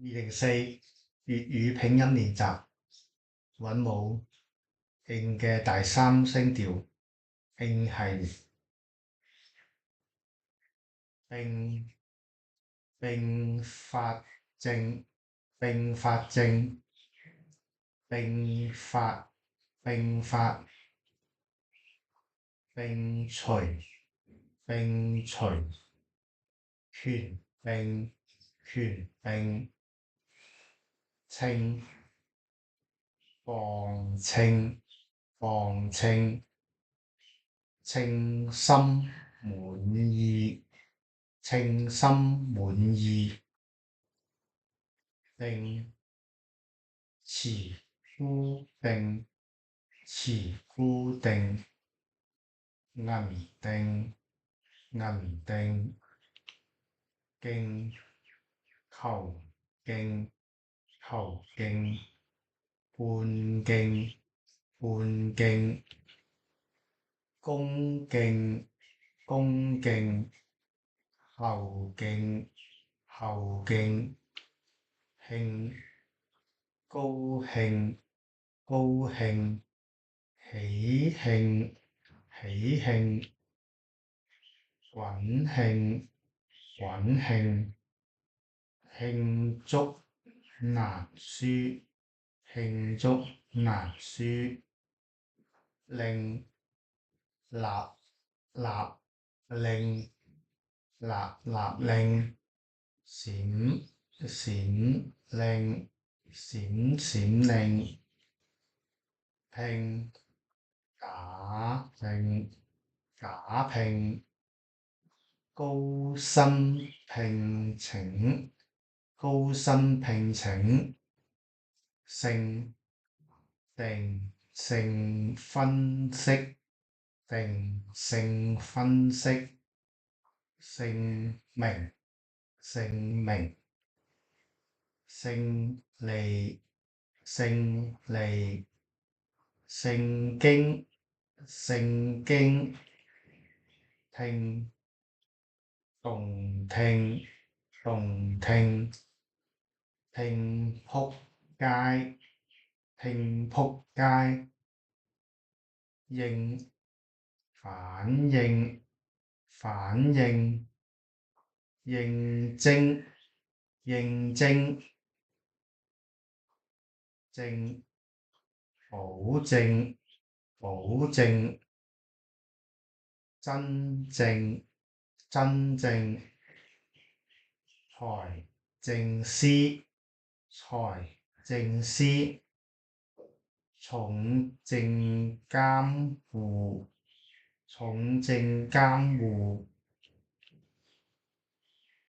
2004粵語拼音練習，韻母應嘅第三聲調應係並發症、並發症、並發、並發、並隨、並隨、權並、權並、稱、磅稱、磅稱、稱心滿意、稱心滿意、定、詞固定、詞固定、銀定、銀定、徑、求徑、求徑、半徑、半徑、恭敬、恭敬、後勁、後勁、興、高興、高興、喜慶、喜慶、滾慶、滾慶、慶祝難書、慶祝難書、令、立、立令、立立令、閃、閃令、閃閃令、聘、假聘、假聘、高薪聘請、高薪聘請、性、定性分析、定性分析、姓名、姓名、勝利、勝利、聖經、聖經、聽、動聽、動聽、聽仆街、聽仆街、應、反應、反應、應徵、應徵、證、保證、保證、真正、真正、財政司、財政司、重症監護、重症監護、